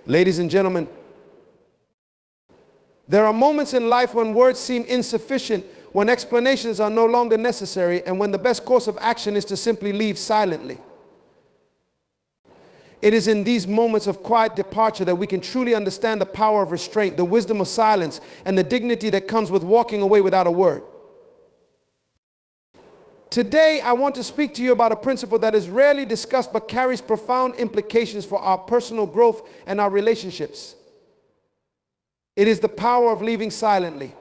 Ladies and gentlemen, there are moments in life when words seem insufficient, when explanations are no longer necessary, and when the best course of action is to simply leave silently. It is in these moments of quiet departure that we can truly understand the power of restraint, the wisdom of silence, and the dignity that comes with walking away without a word. Today, I want to speak to you about a principle that is rarely discussed but carries profound implications for our personal growth and our relationships. It is the power of leaving silently.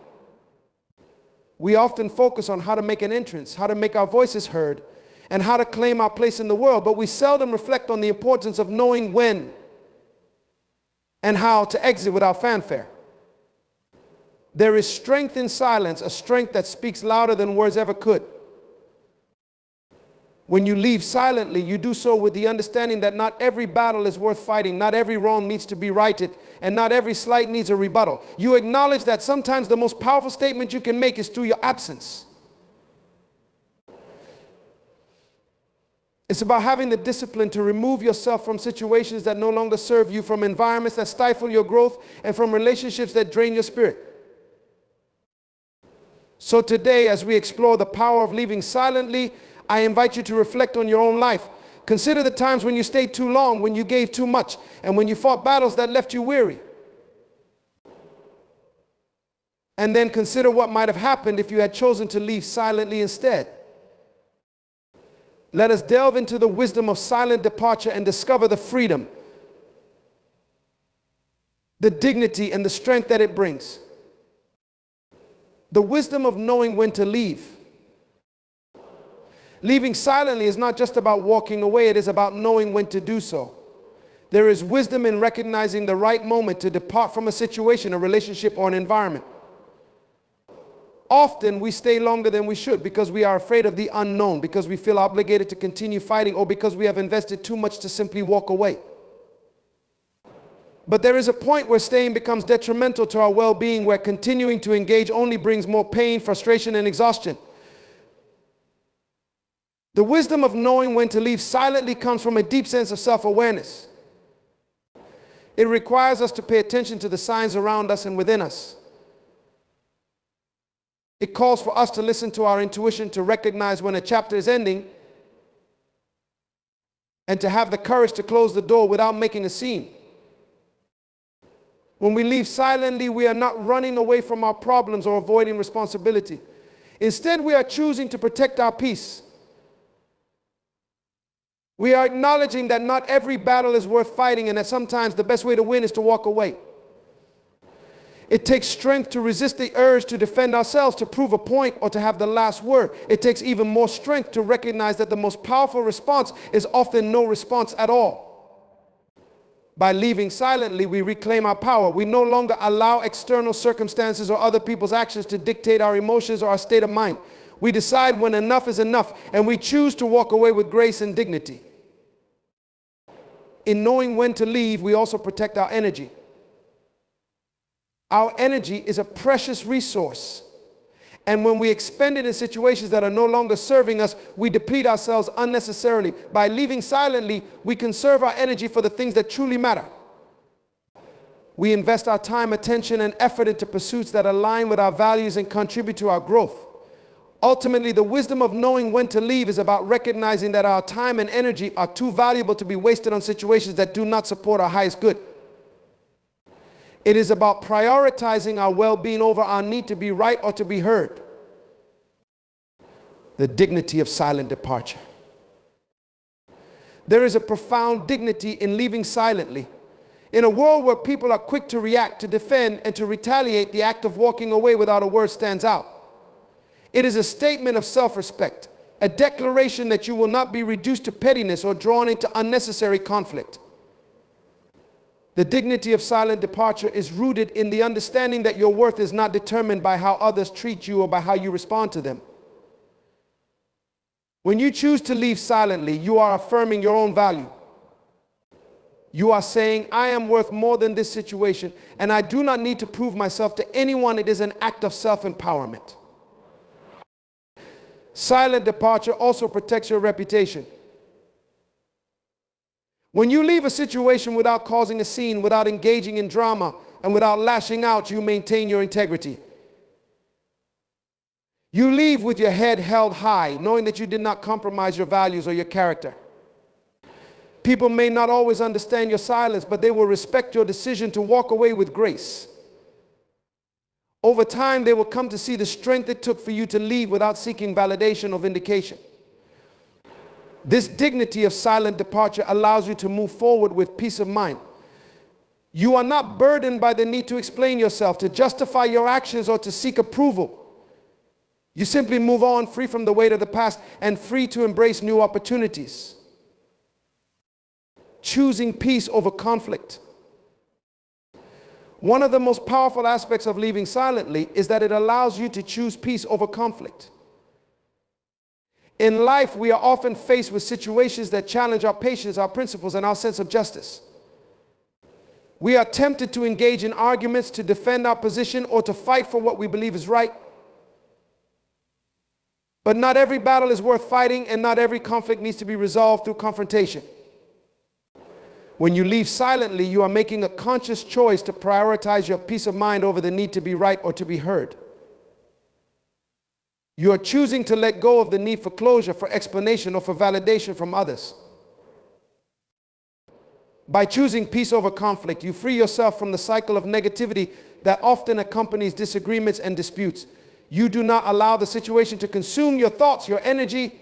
We often focus on how to make an entrance, how to make our voices heard, and how to claim our place in the world, but we seldom reflect on the importance of knowing when and how to exit without fanfare. There is strength in silence, a strength that speaks louder than words ever could. When you leave silently, you do so with the understanding that not every battle is worth fighting, not every wrong needs to be righted, and not every slight needs a rebuttal. You acknowledge that sometimes the most powerful statement you can make is through your absence. It's about having the discipline to remove yourself from situations that no longer serve you, from environments that stifle your growth, and from relationships that drain your spirit. So today, as we explore the power of leaving silently, I invite you to reflect on your own life. Consider the times when you stayed too long, when you gave too much, and when you fought battles that left you weary. And then consider what might have happened if you had chosen to leave silently instead. Let us delve into the wisdom of silent departure and discover the freedom, the dignity, and the strength that it brings. The wisdom of knowing when to leave. Leaving silently is not just about walking away, it is about knowing when to do so. There is wisdom in recognizing the right moment to depart from a situation, a relationship, or an environment. Often we stay longer than we should because we are afraid of the unknown, because we feel obligated to continue fighting, or because we have invested too much to simply walk away. But there is a point where staying becomes detrimental to our well-being, where continuing to engage only brings more pain, frustration, and exhaustion. The wisdom of knowing when to leave silently comes from a deep sense of self-awareness. It requires us to pay attention to the signs around us and within us. It calls for us to listen to our intuition, to recognize when a chapter is ending, and to have the courage to close the door without making a scene. When we leave silently, we are not running away from our problems or avoiding responsibility. Instead, we are choosing to protect our peace. We are acknowledging that not every battle is worth fighting, and that sometimes the best way to win is to walk away. It takes strength to resist the urge to defend ourselves, to prove a point, or to have the last word. It takes even more strength to recognize that the most powerful response is often no response at all. By leaving silently, we reclaim our power. We no longer allow external circumstances or other people's actions to dictate our emotions or our state of mind. We decide when enough is enough, and we choose to walk away with grace and dignity. In knowing when to leave, we also protect our energy. Our energy is a precious resource, and when we expend it in situations that are no longer serving us, we deplete ourselves unnecessarily. By leaving silently, we conserve our energy for the things that truly matter. We invest our time, attention, and effort into pursuits that align with our values and contribute to our growth. Ultimately, the wisdom of knowing when to leave is about recognizing that our time and energy are too valuable to be wasted on situations that do not support our highest good. It is about prioritizing our well-being over our need to be right or to be heard. The dignity of silent departure. There is a profound dignity in leaving silently. In a world where people are quick to react, to defend, and to retaliate, the act of walking away without a word stands out. It is a statement of self-respect, a declaration that you will not be reduced to pettiness or drawn into unnecessary conflict. The dignity of silent departure is rooted in the understanding that your worth is not determined by how others treat you or by how you respond to them. When you choose to leave silently, you are affirming your own value. You are saying, I am worth more than this situation, and I do not need to prove myself to anyone. It is an act of self-empowerment. Silent departure also protects your reputation. When you leave a situation without causing a scene, without engaging in drama, and without lashing out, you maintain your integrity. You leave with your head held high, knowing that you did not compromise your values or your character. People may not always understand your silence, but they will respect your decision to walk away with grace. Over time, they will come to see the strength it took for you to leave without seeking validation or vindication. This dignity of silent departure allows you to move forward with peace of mind. You are not burdened by the need to explain yourself, to justify your actions, or to seek approval. You simply move on, free from the weight of the past and free to embrace new opportunities. Choosing peace over conflict. One of the most powerful aspects of leaving silently is that it allows you to choose peace over conflict. In life, we are often faced with situations that challenge our patience, our principles, and our sense of justice. We are tempted to engage in arguments, to defend our position, or to fight for what we believe is right. But not every battle is worth fighting, and not every conflict needs to be resolved through confrontation. When you leave silently, you are making a conscious choice to prioritize your peace of mind over the need to be right or to be heard. You are choosing to let go of the need for closure, for explanation, or for validation from others. By choosing peace over conflict, you free yourself from the cycle of negativity that often accompanies disagreements and disputes. You do not allow the situation to consume your thoughts, your energy,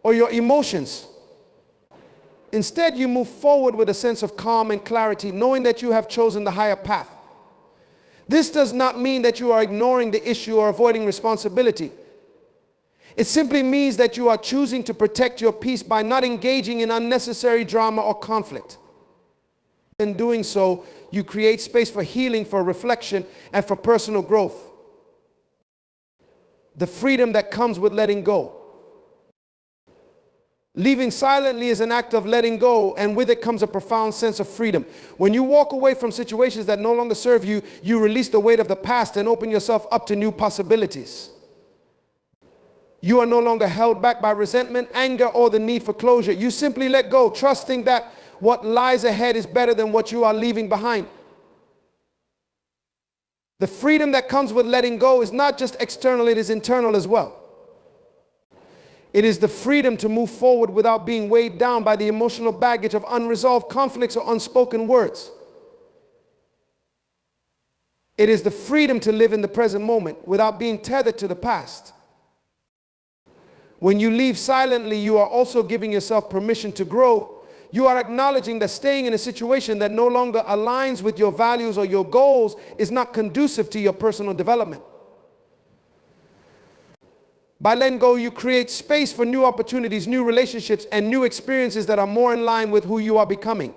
or your emotions. Instead, you move forward with a sense of calm and clarity, knowing that you have chosen the higher path. This does not mean that you are ignoring the issue or avoiding responsibility. It simply means that you are choosing to protect your peace by not engaging in unnecessary drama or conflict. In doing so, you create space for healing, for reflection, and for personal growth. The freedom that comes with letting go. Leaving silently is an act of letting go, and with it comes a profound sense of freedom. When you walk away from situations that no longer serve you, you release the weight of the past and open yourself up to new possibilities. You are no longer held back by resentment, anger, or the need for closure. You simply let go, trusting that what lies ahead is better than what you are leaving behind. The freedom that comes with letting go is not just external, it is internal as well. It is the freedom to move forward without being weighed down by the emotional baggage of unresolved conflicts or unspoken words. It is the freedom to live in the present moment without being tethered to the past. When you leave silently, you are also giving yourself permission to grow. You are acknowledging that staying in a situation that no longer aligns with your values or your goals is not conducive to your personal development. By letting go, you create space for new opportunities, new relationships, and new experiences that are more in line with who you are becoming.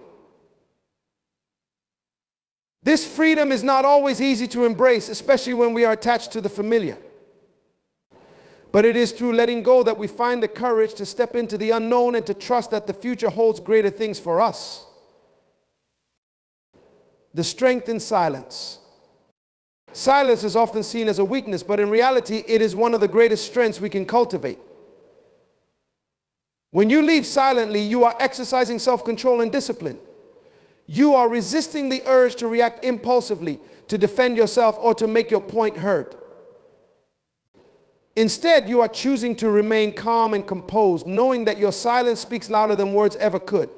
This freedom is not always easy to embrace, especially when we are attached to the familiar. But it is through letting go that we find the courage to step into the unknown and to trust that the future holds greater things for us. The strength in silence. Silence is often seen as a weakness, but in reality, it is one of the greatest strengths we can cultivate. When you leave silently, you are exercising self-control and discipline. You are resisting the urge to react impulsively, to defend yourself, or to make your point heard. Instead, you are choosing to remain calm and composed, knowing that your silence speaks louder than words ever could.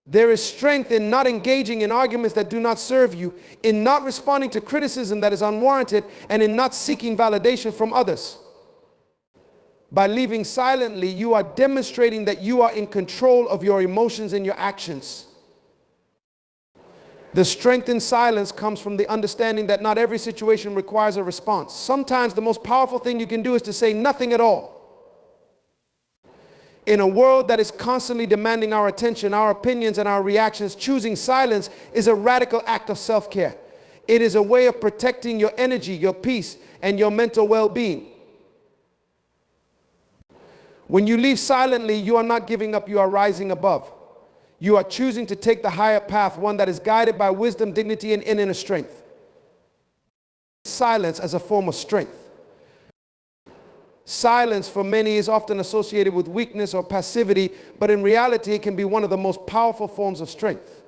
There is strength in not engaging in arguments that do not serve you, in not responding to criticism that is unwarranted, and in not seeking validation from others. By leaving silently, you are demonstrating that you are in control of your emotions and your actions. The strength in silence comes from the understanding that not every situation requires a response. Sometimes the most powerful thing you can do is to say nothing at all. In a world that is constantly demanding our attention, our opinions, and our reactions, choosing silence is a radical act of self-care. It is a way of protecting your energy, your peace, and your mental well-being. When you leave silently, you are not giving up, you are rising above. You are choosing to take the higher path, one that is guided by wisdom, dignity, and inner strength. Silence as a form of strength. Silence for many is often associated with weakness or passivity, but in reality it can be one of the most powerful forms of strength.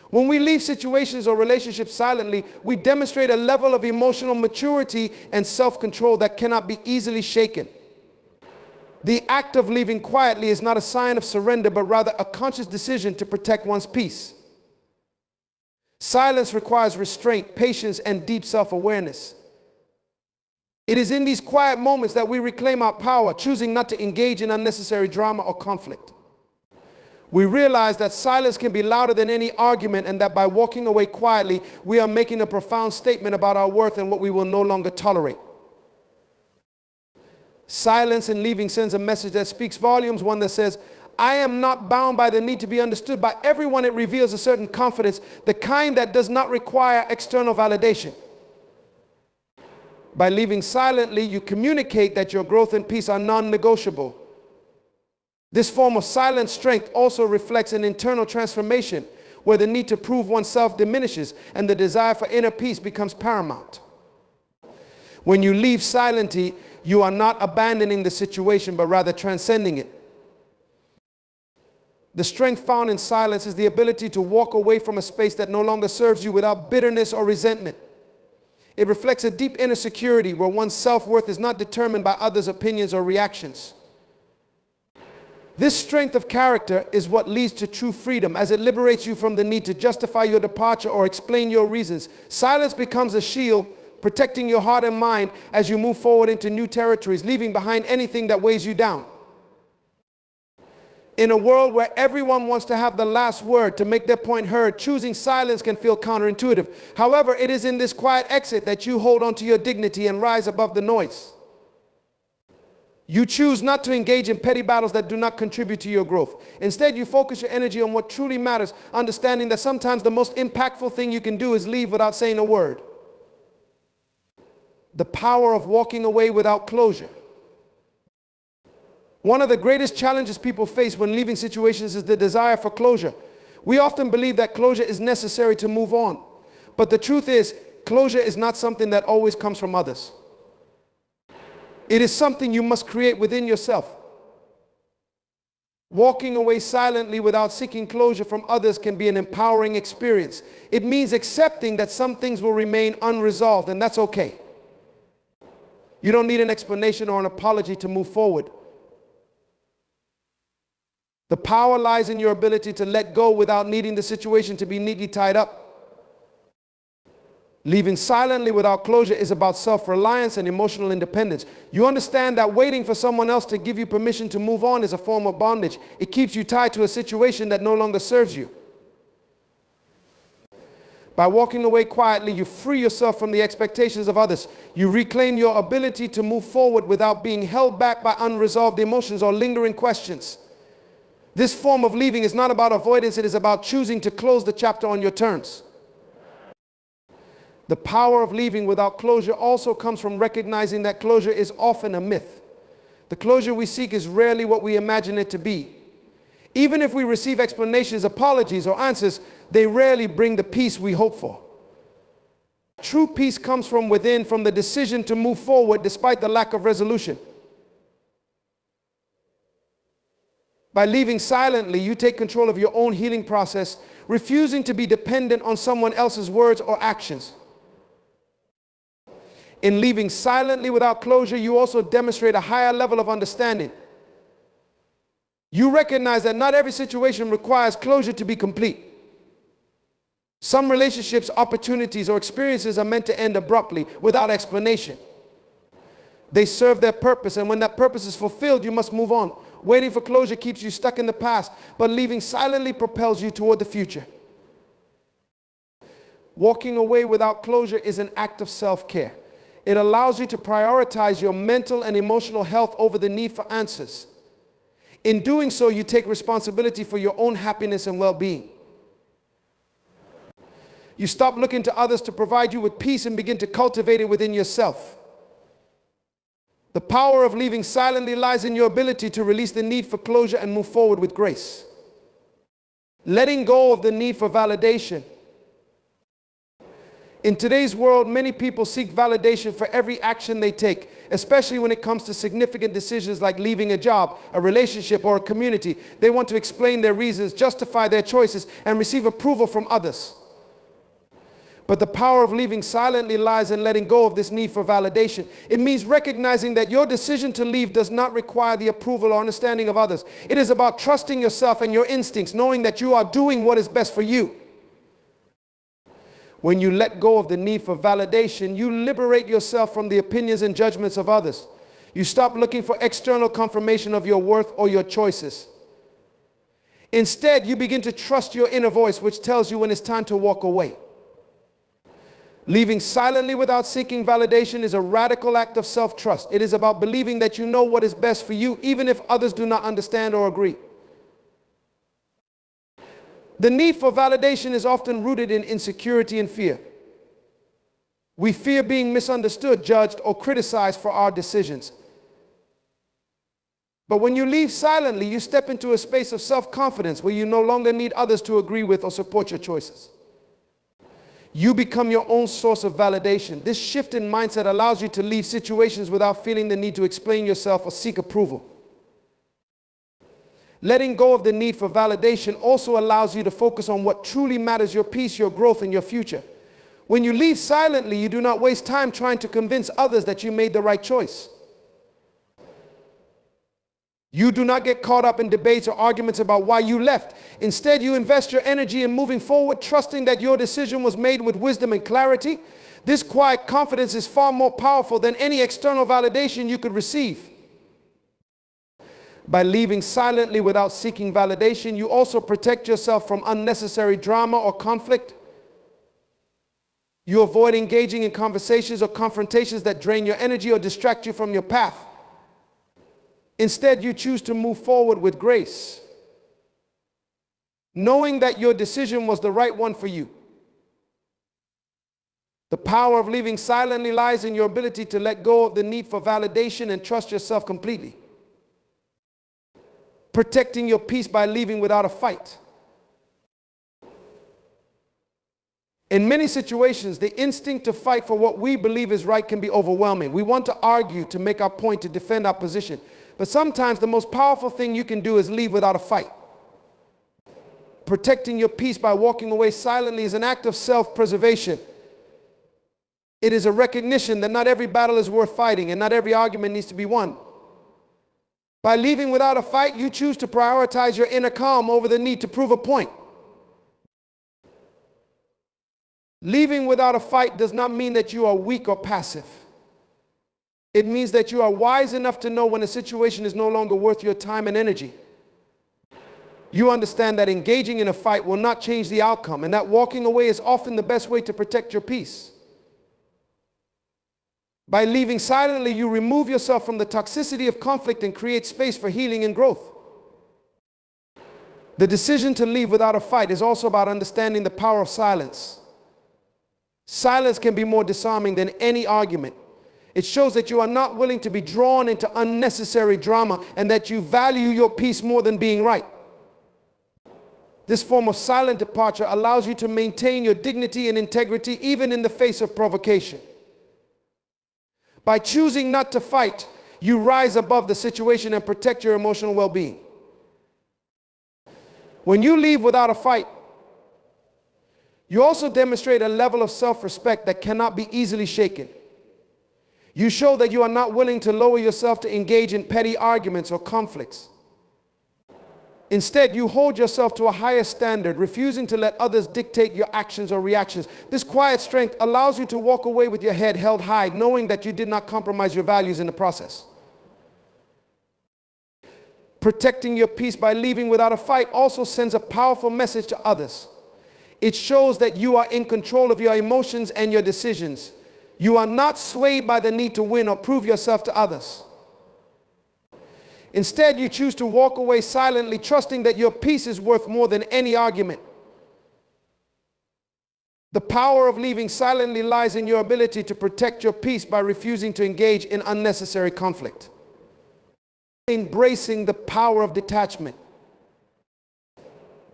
When we leave situations or relationships silently, we demonstrate a level of emotional maturity and self-control that cannot be easily shaken. The act of leaving quietly is not a sign of surrender, but rather a conscious decision to protect one's peace. Silence requires restraint, patience, and deep self-awareness. It is in these quiet moments that we reclaim our power, choosing not to engage in unnecessary drama or conflict. We realize that silence can be louder than any argument, and that by walking away quietly, we are making a profound statement about our worth and what we will no longer tolerate. Silence in leaving sends a message that speaks volumes, one that says, I am not bound by the need to be understood by everyone. It reveals a certain confidence, the kind that does not require external validation. By leaving silently, you communicate that your growth and peace are non-negotiable. This form of silent strength also reflects an internal transformation where the need to prove oneself diminishes and the desire for inner peace becomes paramount. When you leave silently, you are not abandoning the situation, but rather transcending it. The strength found in silence is the ability to walk away from a space that no longer serves you without bitterness or resentment. It reflects a deep inner security where one's self-worth is not determined by others' opinions or reactions. This strength of character is what leads to true freedom, as it liberates you from the need to justify your departure or explain your reasons. Silence becomes a shield, protecting your heart and mind as you move forward into new territories, leaving behind anything that weighs you down. In a world where everyone wants to have the last word to make their point heard, choosing silence can feel counterintuitive. However, it is in this quiet exit that you hold on to your dignity and rise above the noise. You choose not to engage in petty battles that do not contribute to your growth. Instead, you focus your energy on what truly matters, understanding that sometimes the most impactful thing you can do is leave without saying a word. The power of walking away without closure. One of the greatest challenges people face when leaving situations is the desire for closure. We often believe that closure is necessary to move on. But the truth is, closure is not something that always comes from others. It is something you must create within yourself. Walking away silently without seeking closure from others can be an empowering experience. It means accepting that some things will remain unresolved, and that's okay. You don't need an explanation or an apology to move forward. The power lies in your ability to let go without needing the situation to be neatly tied up. Leaving silently without closure is about self-reliance and emotional independence. You understand that waiting for someone else to give you permission to move on is a form of bondage. It keeps you tied to a situation that no longer serves you. By walking away quietly, you free yourself from the expectations of others. You reclaim your ability to move forward without being held back by unresolved emotions or lingering questions. This form of leaving is not about avoidance, it is about choosing to close the chapter on your terms. The power of leaving without closure also comes from recognizing that closure is often a myth. The closure we seek is rarely what we imagine it to be. Even if we receive explanations, apologies, or answers, they rarely bring the peace we hope for. True peace comes from within, from the decision to move forward despite the lack of resolution. By leaving silently, you take control of your own healing process, refusing to be dependent on someone else's words or actions. In leaving silently without closure, you also demonstrate a higher level of understanding. You recognize that not every situation requires closure to be complete. Some relationships, opportunities, or experiences are meant to end abruptly, without explanation. They serve their purpose, and when that purpose is fulfilled, you must move on. Waiting for closure keeps you stuck in the past, but leaving silently propels you toward the future. Walking away without closure is an act of self-care. It allows you to prioritize your mental and emotional health over the need for answers. In doing so, you take responsibility for your own happiness and well-being. You stop looking to others to provide you with peace and begin to cultivate it within yourself. The power of leaving silently lies in your ability to release the need for closure and move forward with grace. Letting go of the need for validation In today's world, many people seek validation for every action they take, especially when it comes to significant decisions like leaving a job, a relationship, or a community. They want to explain their reasons, justify their choices, and receive approval from others. But the power of leaving silently lies in letting go of this need for validation. It means recognizing that your decision to leave does not require the approval or understanding of others. It is about trusting yourself and your instincts, knowing that you are doing what is best for you. When you let go of the need for validation, you liberate yourself from the opinions and judgments of others. You stop looking for external confirmation of your worth or your choices. Instead, you begin to trust your inner voice, which tells you when it's time to walk away. Leaving silently without seeking validation is a radical act of self-trust. It is about believing that you know what is best for you, even if others do not understand or agree. The need for validation is often rooted in insecurity and fear. We fear being misunderstood, judged, or criticized for our decisions. But when you leave silently, you step into a space of self-confidence where you no longer need others to agree with or support your choices. You become your own source of validation. This shift in mindset allows you to leave situations without feeling the need to explain yourself or seek approval. Letting go of the need for validation also allows you to focus on what truly matters: your peace, your growth, and your future. When you leave silently, you do not waste time trying to convince others that you made the right choice. You do not get caught up in debates or arguments about why you left. Instead, you invest your energy in moving forward, trusting that your decision was made with wisdom and clarity. This quiet confidence is far more powerful than any external validation you could receive. By leaving silently without seeking validation, you also protect yourself from unnecessary drama or conflict. You avoid engaging in conversations or confrontations that drain your energy or distract you from your path. Instead, you choose to move forward with grace, knowing that your decision was the right one for you. The power of leaving silently lies in your ability to let go of the need for validation and trust yourself completely. Protecting your peace by leaving without a fight. In many situations, the instinct to fight for what we believe is right can be overwhelming. We want to argue, to make our point, to defend our position. But sometimes the most powerful thing you can do is leave without a fight. Protecting your peace by walking away silently is an act of self-preservation. It is a recognition that not every battle is worth fighting and not every argument needs to be won. By leaving without a fight, you choose to prioritize your inner calm over the need to prove a point. Leaving without a fight does not mean that you are weak or passive. It means that you are wise enough to know when a situation is no longer worth your time and energy. You understand that engaging in a fight will not change the outcome, and that walking away is often the best way to protect your peace. By leaving silently, you remove yourself from the toxicity of conflict and create space for healing and growth. The decision to leave without a fight is also about understanding the power of silence. Silence can be more disarming than any argument. It shows that you are not willing to be drawn into unnecessary drama and that you value your peace more than being right. This form of silent departure allows you to maintain your dignity and integrity even in the face of provocation. By choosing not to fight, you rise above the situation and protect your emotional well-being. When you leave without a fight, you also demonstrate a level of self-respect that cannot be easily shaken. You show that you are not willing to lower yourself to engage in petty arguments or conflicts. Instead, you hold yourself to a higher standard, refusing to let others dictate your actions or reactions. This quiet strength allows you to walk away with your head held high, knowing that you did not compromise your values in the process. Protecting your peace by leaving without a fight also sends a powerful message to others. It shows that you are in control of your emotions and your decisions. You are not swayed by the need to win or prove yourself to others. Instead, you choose to walk away silently, trusting that your peace is worth more than any argument. The power of leaving silently lies in your ability to protect your peace by refusing to engage in unnecessary conflict. Embracing the power of detachment.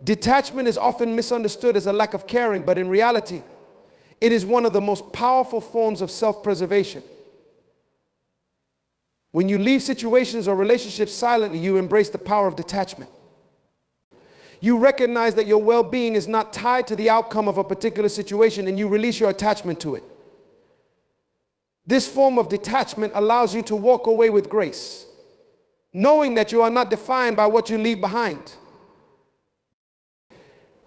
Detachment is often misunderstood as a lack of caring, but in reality, It is one of the most powerful forms of self-preservation. When you leave situations or relationships silently, you embrace the power of detachment. You recognize that your well-being is not tied to the outcome of a particular situation, and you release your attachment to it. This form of detachment allows you to walk away with grace, knowing that you are not defined by what you leave behind.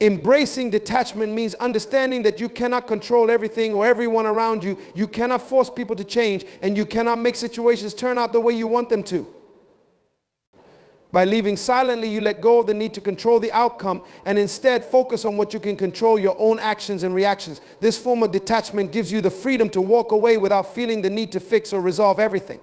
Embracing detachment means understanding that you cannot control everything or everyone around you. You cannot force people to change, and you cannot make situations turn out the way you want them to. By leaving silently, you let go of the need to control the outcome and instead focus on what you can control, your own actions and reactions. This form of detachment gives you the freedom to walk away without feeling the need to fix or resolve everything.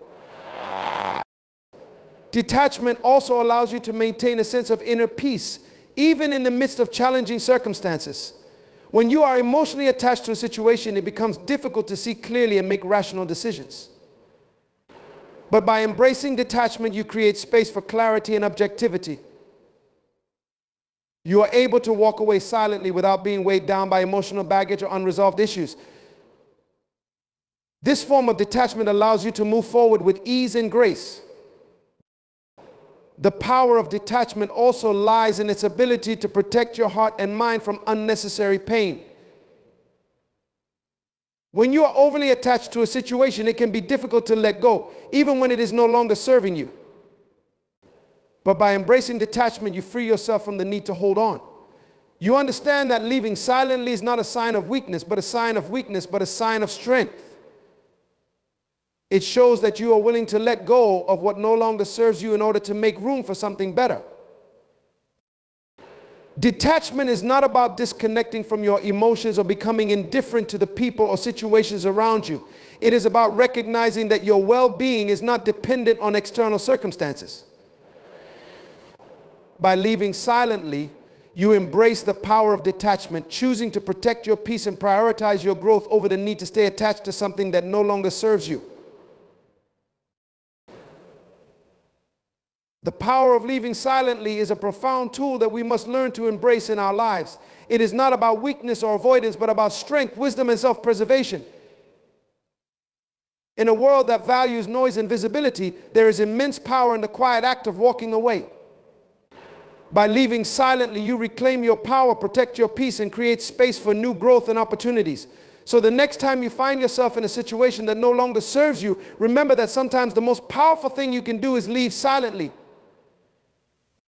Detachment also allows you to maintain a sense of inner peace, even in the midst of challenging circumstances. When you are emotionally attached to a situation, it becomes difficult to see clearly and make rational decisions. But by embracing detachment, you create space for clarity and objectivity. You are able to walk away silently without being weighed down by emotional baggage or unresolved issues. This form of detachment allows you to move forward with ease and grace. The power of detachment also lies in its ability to protect your heart and mind from unnecessary pain. When you are overly attached to a situation, it can be difficult to let go, even when it is no longer serving you. But by embracing detachment, you free yourself from the need to hold on. You understand that leaving silently is not a sign of weakness, but a sign of strength. It shows that you are willing to let go of what no longer serves you in order to make room for something better. Detachment is not about disconnecting from your emotions or becoming indifferent to the people or situations around you. It is about recognizing that your well-being is not dependent on external circumstances. By leaving silently, you embrace the power of detachment, choosing to protect your peace and prioritize your growth over the need to stay attached to something that no longer serves you. The power of leaving silently is a profound tool that we must learn to embrace in our lives. It is not about weakness or avoidance, but about strength, wisdom, and self-preservation. In a world that values noise and visibility, there is immense power in the quiet act of walking away. By leaving silently, you reclaim your power, protect your peace, and create space for new growth and opportunities. So the next time you find yourself in a situation that no longer serves you, remember that sometimes the most powerful thing you can do is leave silently.